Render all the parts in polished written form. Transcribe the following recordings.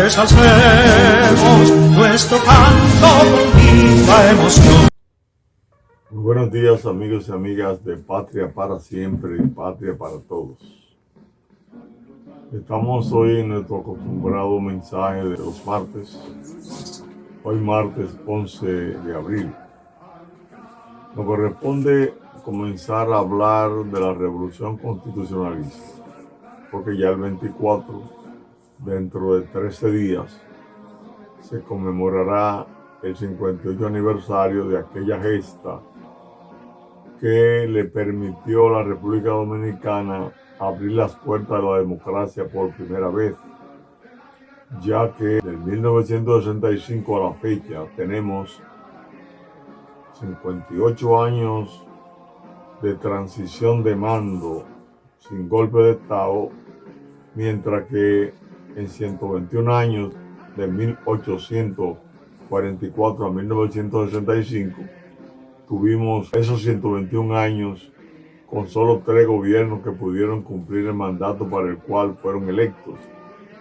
ensalcemos nuestro canto con viva emoción. Muy buenos días, amigos y amigas de Patria para Siempre y Patria para Todos. Estamos hoy en nuestro acostumbrado mensaje de los martes. Hoy martes 11 de abril. Nos corresponde comenzar a hablar de la revolución constitucionalista, porque ya el 24, dentro de 13 días, se conmemorará el 58 aniversario de aquella gesta que le permitió a la República Dominicana abrir las puertas de la democracia por primera vez, ya que del 1965 a la fecha tenemos 58 años de transición de mando sin golpe de Estado, mientras que en 121 años, de 1844 a 1965, tuvimos esos 121 años con solo 3 gobiernos que pudieron cumplir el mandato para el cual fueron electos.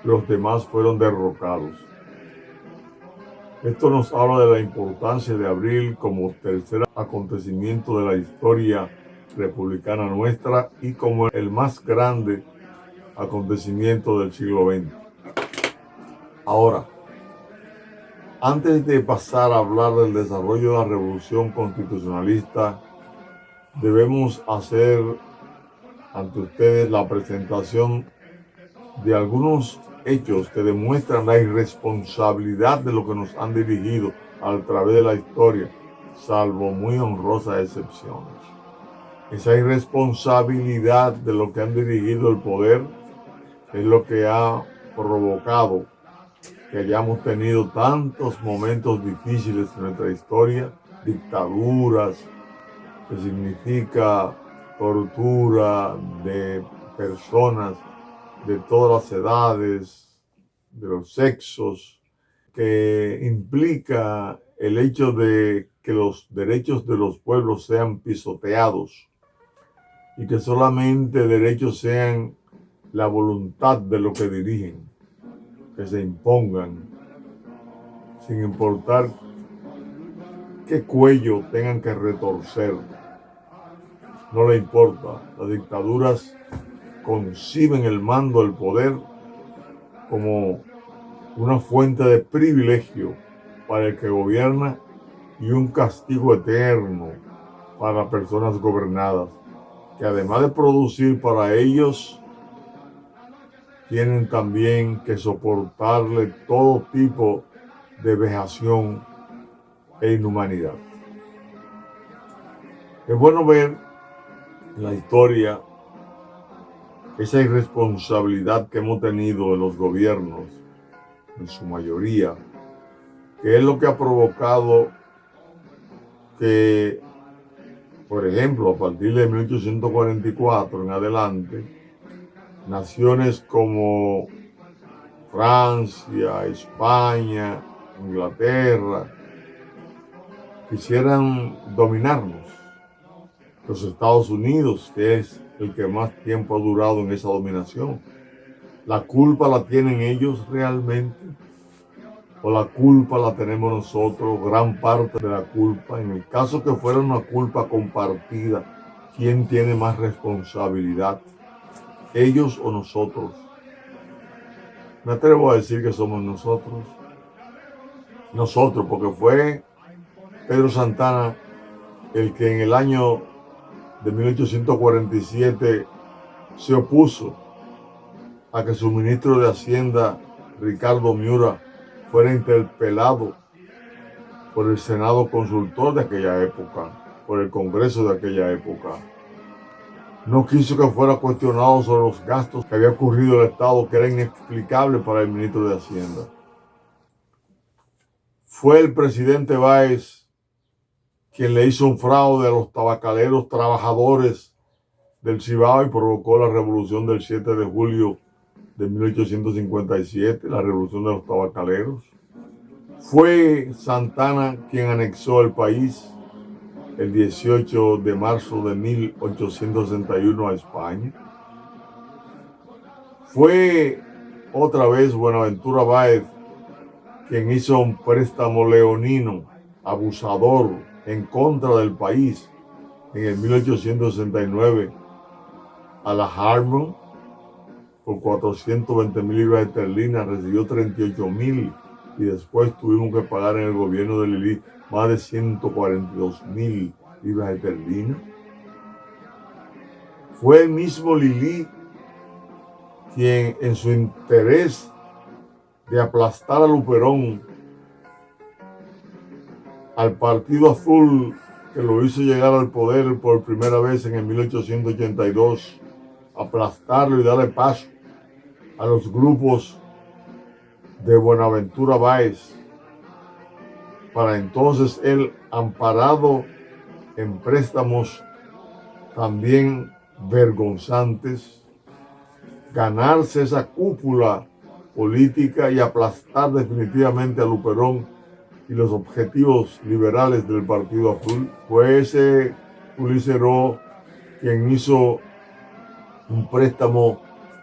Los demás fueron derrocados. Esto nos habla de la importancia de abril como tercer acontecimiento de la historia republicana nuestra y como el más grande acontecimiento del siglo XX. Ahora, antes de pasar a hablar del desarrollo de la revolución constitucionalista, debemos hacer ante ustedes la presentación de algunos hechos que demuestran la irresponsabilidad de lo que nos han dirigido a través de la historia, salvo muy honrosas excepciones. Esa irresponsabilidad de lo que han dirigido el poder es lo que ha provocado que hayamos tenido tantos momentos difíciles en nuestra historia, dictaduras, que significa tortura de personas de todas las edades, de los sexos, que implica el hecho de que los derechos de los pueblos sean pisoteados y que solamente derechos sean la voluntad de lo que dirigen, que se impongan, sin importar qué cuello tengan que retorcer. No le importa. Las dictaduras conciben el mando del poder como una fuente de privilegio para el que gobierna y un castigo eterno para personas gobernadas, que además de producir para ellos, tienen también que soportarle todo tipo de vejación e inhumanidad. Es bueno ver en la historia esa irresponsabilidad que hemos tenido en los gobiernos, en su mayoría, que es lo que ha provocado que, por ejemplo, a partir de 1844 en adelante, naciones como Francia, España, Inglaterra, quisieran dominarnos. Los Estados Unidos, que es el que más tiempo ha durado en esa dominación. ¿La culpa la tienen ellos realmente? ¿O la culpa la tenemos nosotros? Gran parte de la culpa. En el caso que fuera una culpa compartida, ¿quién tiene más responsabilidad? ¿Ellos o nosotros? Me atrevo a decir que somos nosotros. Nosotros, porque fue Pedro Santana el que en el año de 1847 se opuso a que su ministro de Hacienda, Ricardo Miura, fuera interpelado por el Senado consultor de aquella época, por el Congreso de aquella época. No quiso que fuera cuestionado sobre los gastos que había ocurrido el Estado, que era inexplicable para el ministro de Hacienda. Fue el presidente Báez quien le hizo un fraude a los tabacaleros trabajadores del Cibao y provocó la revolución del 7 de julio de 1857, la revolución de los tabacaleros. Fue Santana quien anexó el país el 18 de marzo de 1861 a España. Fue otra vez Buenaventura Báez quien hizo un préstamo leonino, abusador, en contra del país en el 1869 a la Harman por 420,000 libras esterlinas, recibió 38,000 y después tuvimos que pagar en el gobierno de Lili más de 142,000 libras esterlinas. Fue el mismo Lili quien, en su interés de aplastar a Luperón, al Partido Azul, que lo hizo llegar al poder por primera vez en el 1882, aplastarlo y darle paso a los grupos de Buenaventura Báez, para entonces él, amparado en préstamos también vergonzantes, ganarse esa cúpula política y aplastar definitivamente a Luperón y los objetivos liberales del Partido Azul. Fue ese Ulises Ro quien hizo un préstamo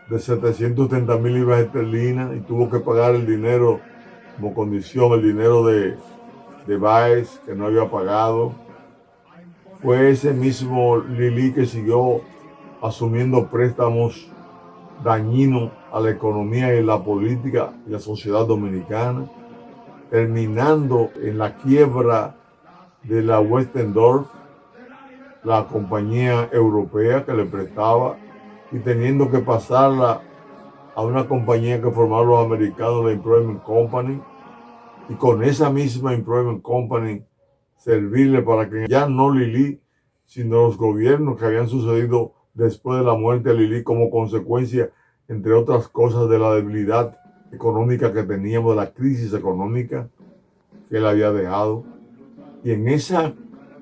de 730,000 libras esterlinas y tuvo que pagar el dinero como condición, el dinero de Báez, que no había pagado. Fue ese mismo Lili que siguió asumiendo préstamos dañinos a la economía y la política y la sociedad dominicana, terminando en la quiebra de la Westendorf, la compañía europea que le prestaba, y teniendo que pasarla a una compañía que formaron los americanos, la Employment Company, y con esa misma Employment Company servirle para que ya no Lili, sino los gobiernos que habían sucedido después de la muerte de Lili, como consecuencia, entre otras cosas, de la debilidad económica que teníamos, de la crisis económica que él había dejado. Y en esa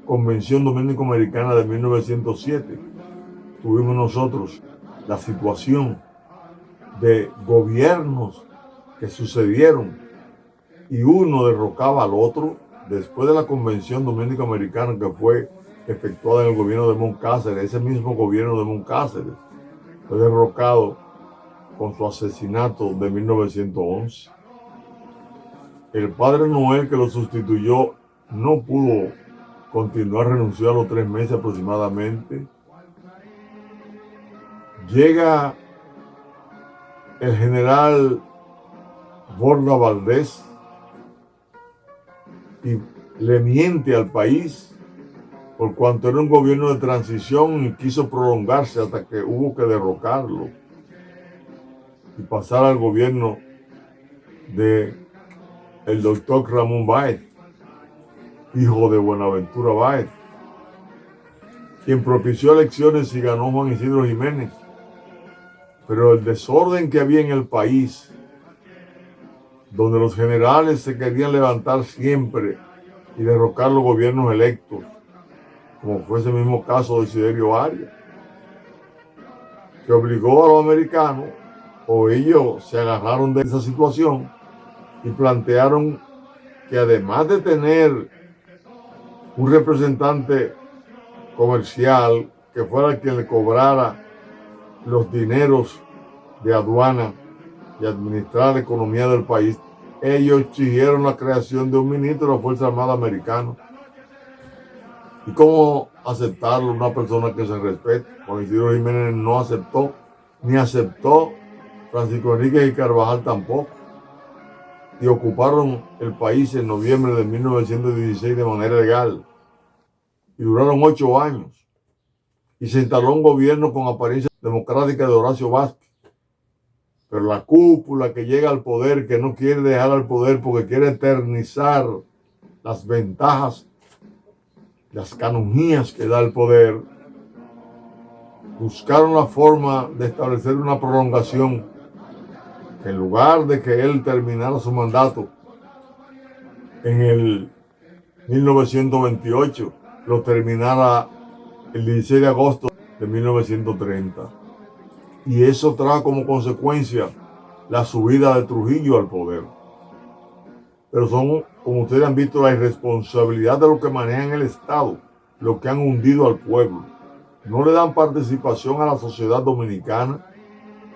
Convención Dominico-Americana de 1907 tuvimos nosotros la situación de gobiernos que sucedieron y uno derrocaba al otro. Después de la Convención Dominico-Americana que fue efectuada en el gobierno de Moncáceres, ese mismo gobierno de Moncáceres fue derrocado con su asesinato de 1911. El padre Noel, que lo sustituyó, no pudo continuar, renunció a los 3 meses aproximadamente. Llega el general Borda Valdés y le miente al país por cuanto era un gobierno de transición y quiso prolongarse hasta que hubo que derrocarlo y pasar al gobierno de el doctor Ramón Báez, hijo de Buenaventura Báez, quien propició elecciones y ganó Juan Isidro Jiménez. Pero el desorden que había en el país, donde los generales se querían levantar siempre y derrocar los gobiernos electos, como fue ese mismo caso de Desiderio Arias, que obligó a los americanos, o ellos se agarraron de esa situación y plantearon que, además de tener un representante comercial que fuera quien le cobrara los dineros de aduana y administrar la economía del país, ellos exigieron la creación de un ministro de la Fuerza Armada americano. ¿Y cómo aceptarlo una persona que se respete? Juan Isidro Jiménez no aceptó, ni aceptó Francisco Enrique y Carvajal tampoco. Y ocuparon el país en noviembre de 1916 de manera legal. Y duraron 8 años. Y se instaló un gobierno con apariencia democrática de Horacio Vázquez. Pero la cúpula que llega al poder, que no quiere dejar al poder porque quiere eternizar las ventajas, las canonjías que da el poder, buscaron la forma de establecer una prolongación que, en lugar de que él terminara su mandato en el 1928, lo terminara el 16 de agosto de 1930. Y eso trajo como consecuencia la subida de Trujillo al poder. Pero son, como ustedes han visto, la irresponsabilidad de los que manejan el Estado, los que han hundido al pueblo. No le dan participación a la sociedad dominicana,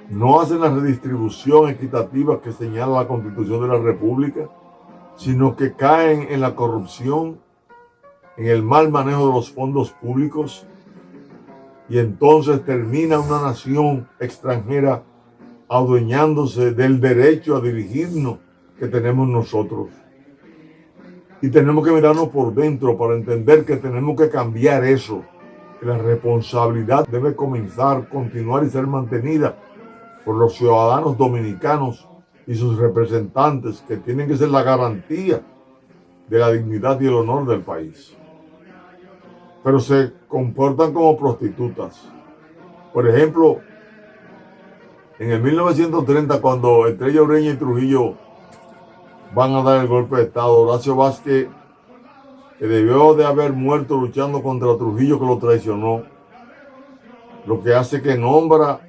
no hacen la redistribución equitativa que señala la Constitución de la República, sino que caen en la corrupción, en el mal manejo de los fondos públicos, y entonces termina una nación extranjera adueñándose del derecho a dirigirnos que tenemos nosotros. Y tenemos que mirarnos por dentro para entender que tenemos que cambiar eso, que la responsabilidad debe comenzar, continuar y ser mantenida por los ciudadanos dominicanos y sus representantes, que tienen que ser la garantía de la dignidad y el honor del país. Pero se comportan como prostitutas. Por ejemplo, en el 1930, cuando Estrella Ureña y Trujillo van a dar el golpe de Estado, Horacio Vázquez, que debió de haber muerto luchando contra Trujillo, que lo traicionó, lo que hace que nombra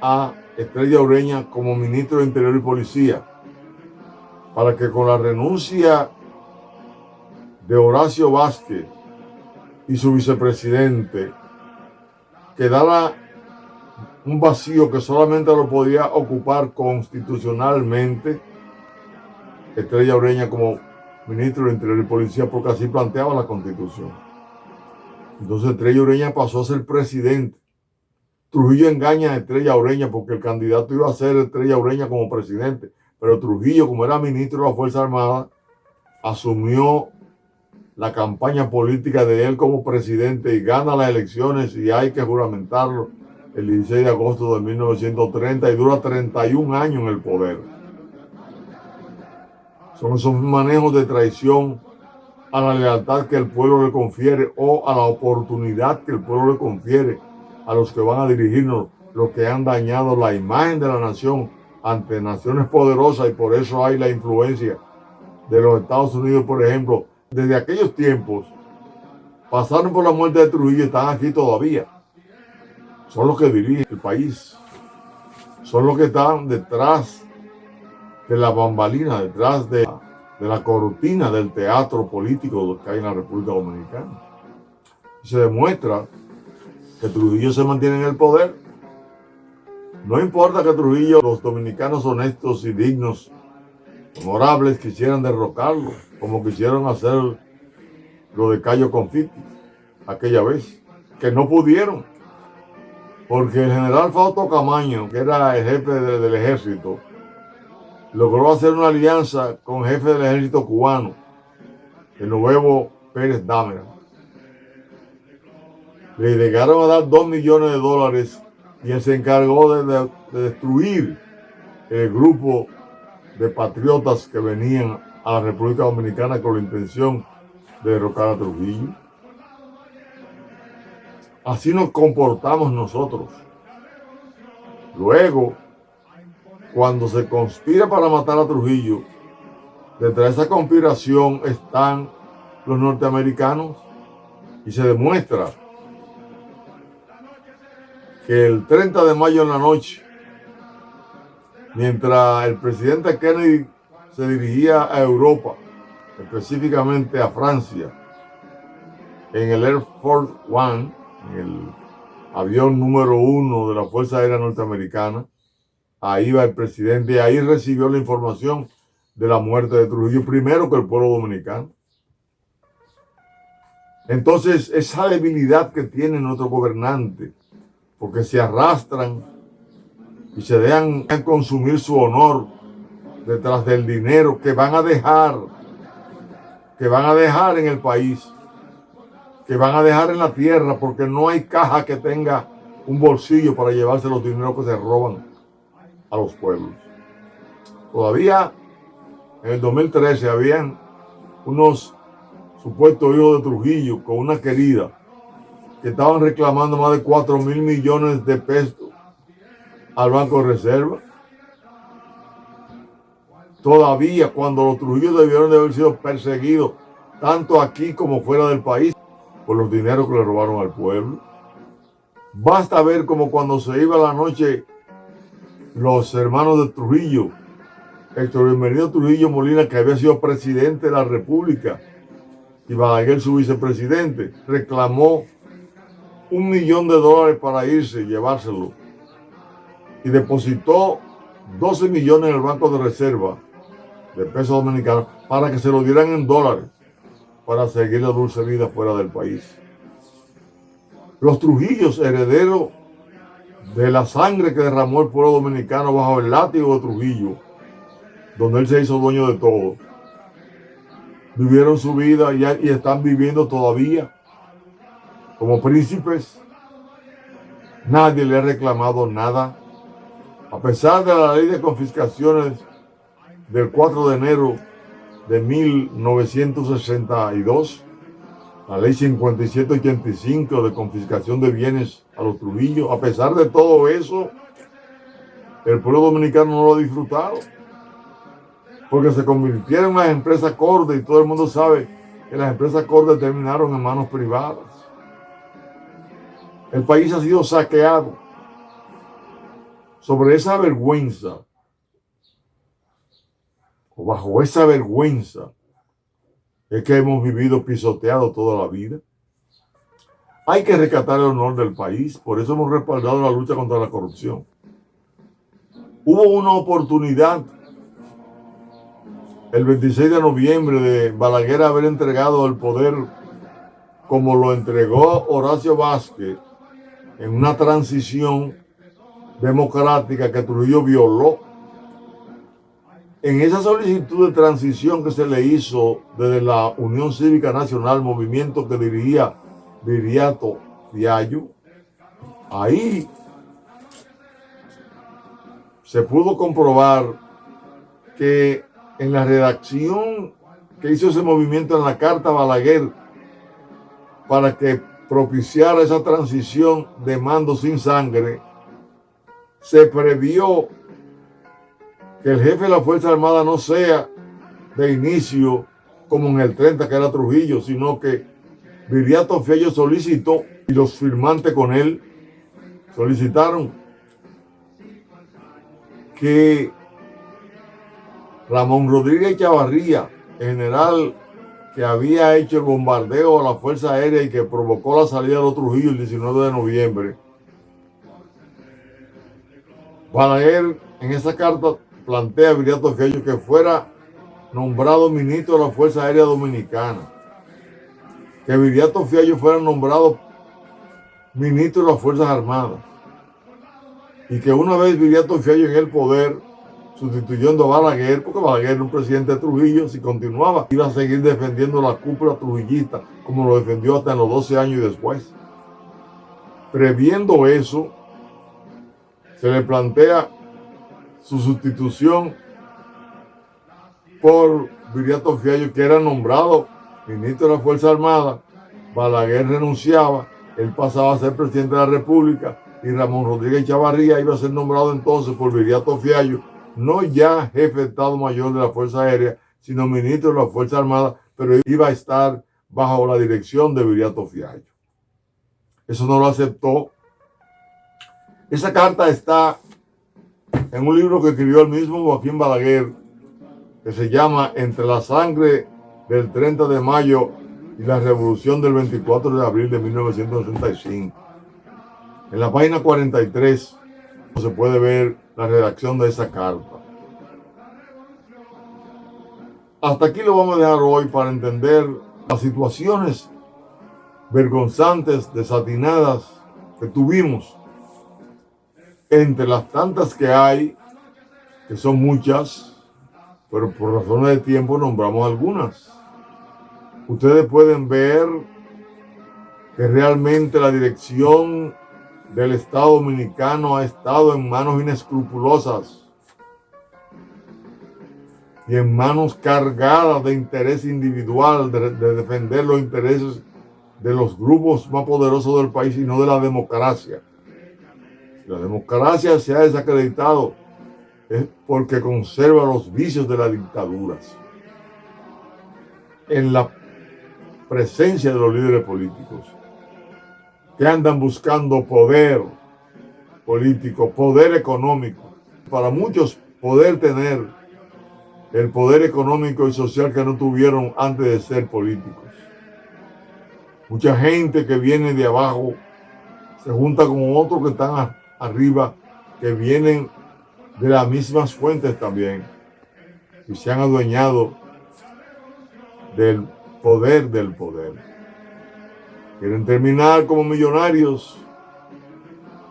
a Estrella Ureña como ministro de Interior y Policía, para que con la renuncia de Horacio Vázquez y su vicepresidente quedara un vacío que solamente lo podía ocupar constitucionalmente Estrella Ureña como ministro de Interior y Policía, porque así planteaba la Constitución. Entonces Estrella Ureña pasó a ser presidente. Trujillo engaña a Estrella Ureña porque el candidato iba a ser Estrella Ureña como presidente, pero Trujillo, como era ministro de la Fuerza Armada, asumió la campaña política de él como presidente y gana las elecciones, y hay que juramentarlo el 16 de agosto de 1930, y dura 31 años en el poder. Son esos manejos de traición a la lealtad que el pueblo le confiere, o a la oportunidad que el pueblo le confiere a los que van a dirigirnos, los que han dañado la imagen de la nación ante naciones poderosas, y por eso hay la influencia de los Estados Unidos, por ejemplo. Desde aquellos tiempos pasaron por la muerte de Trujillo y están aquí todavía. Son los que dirigen el país, son los que están detrás de la bambalina, detrás de la cortina del teatro político que hay en la República Dominicana. Se demuestra que Trujillo se mantiene en el poder. No importa que Trujillo, los dominicanos honestos y dignos, honorables, quisieran derrocarlo, como quisieron hacer lo de Cayo Confiti aquella vez, que no pudieron, porque el general Fausto Camaño, que era el jefe del ejército, logró hacer una alianza con el jefe del ejército cubano, el nuevo Pérez Dámera. Le llegaron a dar $2 millones y él se encargó de destruir el grupo de patriotas que venían a la República Dominicana con la intención de derrocar a Trujillo. Así nos comportamos nosotros. Luego, cuando se conspira para matar a Trujillo, detrás de esa conspiración están los norteamericanos, y se demuestra que el 30 de mayo en la noche, mientras el presidente Kennedy se dirigía a Europa, específicamente a Francia, en el Air Force One, en el avión número 1 de la Fuerza Aérea Norteamericana, ahí va el presidente, y ahí recibió la información de la muerte de Trujillo, primero que el pueblo dominicano. Entonces, esa debilidad que tiene nuestro gobernante, porque se arrastran y se dejan consumir su honor detrás del dinero que van a dejar en el país, que van a dejar en la tierra, porque no hay caja que tenga un bolsillo para llevarse los dineros que se roban a los pueblos. Todavía en el 2013 habían unos supuestos hijos de Trujillo con una querida que estaban reclamando más de 4,000 millones de pesos al Banco de Reserva. Todavía, cuando los Trujillos debieron de haber sido perseguidos tanto aquí como fuera del país por los dineros que le robaron al pueblo. Basta ver como cuando se iba la noche los hermanos de Trujillo, Héctor Bienvenido Trujillo Molina, que había sido presidente de la República, y Balaguer su vicepresidente, reclamó $1 millón para irse y llevárselo, y depositó 12 millones en el Banco de Reserva de pesos dominicanos para que se lo dieran en dólares para seguir la dulce vida fuera del país. Los Trujillos, herederos de la sangre que derramó el pueblo dominicano bajo el látigo de Trujillo, donde él se hizo dueño de todo, vivieron su vida y están viviendo todavía como príncipes. Nadie le ha reclamado nada. A pesar de la ley de confiscaciones del 4 de enero de 1962, la ley 5785 de confiscación de bienes a los Trujillo, a pesar de todo eso, el pueblo dominicano no lo ha disfrutado, porque se convirtieron en las empresas Cordes y todo el mundo sabe que las empresas Cordes terminaron en manos privadas. El país ha sido saqueado. Sobre esa vergüenza, o bajo esa vergüenza, es que hemos vivido pisoteado toda la vida. Hay que rescatar el honor del país, por eso hemos respaldado la lucha contra la corrupción. Hubo una oportunidad el 26 de noviembre de Balaguer haber entregado el poder como lo entregó Horacio Vázquez en una transición democrática que Trujillo violó. En esa solicitud de transición que se le hizo desde la Unión Cívica Nacional, movimiento que dirigía Viriato Fiallo, ahí se pudo comprobar que en la redacción que hizo ese movimiento en la carta a Balaguer para que propiciara esa transición de mando sin sangre, se previó que el jefe de la Fuerza Armada no sea de inicio como en el 30 que era Trujillo, sino que Viriato Fiallo solicitó y los firmantes con él solicitaron que Ramón Rodríguez Chavarría, general que había hecho el bombardeo a la Fuerza Aérea y que provocó la salida de los Trujillo el 19 de noviembre, Balaguer en esa carta plantea a Viriato Fiallo que fuera nombrado ministro de la Fuerza Aérea Dominicana, que Viriato Fiallo fuera nombrado ministro de las Fuerzas Armadas y que una vez Viriato Fiallo en el poder, sustituyendo a Balaguer, porque Balaguer era un presidente de Trujillo, si continuaba, iba a seguir defendiendo la cúpula trujillista, como lo defendió hasta en los 12 años y después. Previendo eso, se le plantea su sustitución por Viriato Fiallo, que era nombrado ministro de la Fuerza Armada. Balaguer renunciaba, él pasaba a ser presidente de la República y Ramón Rodríguez Chavarría iba a ser nombrado entonces por Viriato Fiallo, no ya jefe de Estado Mayor de la Fuerza Aérea, sino ministro de la Fuerza Armada, pero iba a estar bajo la dirección de Viriato Fiallo. Eso no lo aceptó. Esa carta está en un libro que escribió el mismo Joaquín Balaguer, que se llama Entre la sangre del 30 de mayo y la revolución del 24 de abril de 1965. En la página 43 se puede ver la redacción de esa carta. Hasta aquí lo vamos a dejar hoy para entender las situaciones vergonzantes, desatinadas que tuvimos. Entre las tantas que hay, que son muchas, pero por razones de tiempo nombramos algunas. Ustedes pueden ver que realmente la dirección del Estado Dominicano ha estado en manos inescrupulosas y en manos cargadas de interés individual, de defender los intereses de los grupos más poderosos del país y no de la democracia. Si la democracia se ha desacreditado es porque conserva los vicios de las dictaduras. En la presencia de los líderes políticos que andan buscando poder político, poder económico. Para muchos, poder tener el poder económico y social que no tuvieron antes de ser políticos. Mucha gente que viene de abajo se junta con otros que están arriba, que vienen de las mismas fuentes también, y se han adueñado del poder del poder. Quieren terminar como millonarios,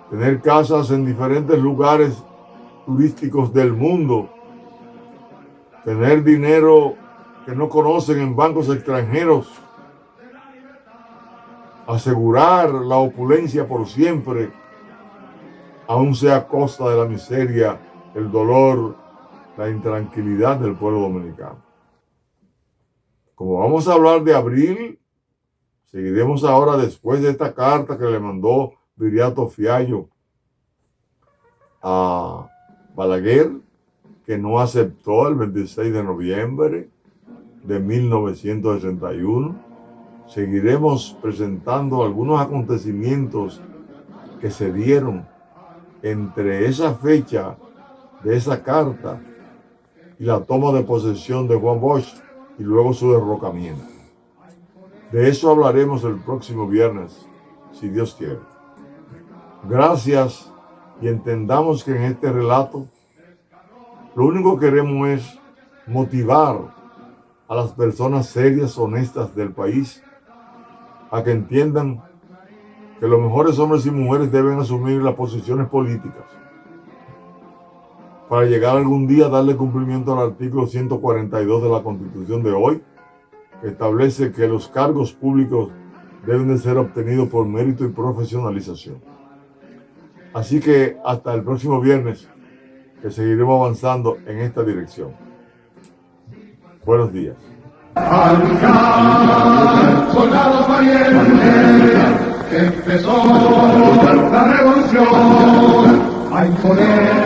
tener casas en diferentes lugares turísticos del mundo, tener dinero que no conocen en bancos extranjeros, asegurar la opulencia por siempre, aun sea a costa de la miseria, el dolor, la intranquilidad del pueblo dominicano. Como vamos a hablar de abril, seguiremos ahora después de esta carta que le mandó Viriato Fiallo a Balaguer, que no aceptó el 26 de noviembre de 1961. Seguiremos presentando algunos acontecimientos que se dieron entre esa fecha de esa carta y la toma de posesión de Juan Bosch y luego su derrocamiento. De eso hablaremos el próximo viernes, si Dios quiere. Gracias, y entendamos que en este relato lo único que queremos es motivar a las personas serias, honestas del país, a que entiendan que los mejores hombres y mujeres deben asumir las posiciones políticas para llegar algún día a darle cumplimiento al artículo 142 de la Constitución de hoy, que establece que los cargos públicos deben de ser obtenidos por mérito y profesionalización. Así que hasta el próximo viernes, que seguiremos avanzando en esta dirección. Buenos días. Al luchar, soldados valientes, empezó la revolución a imponer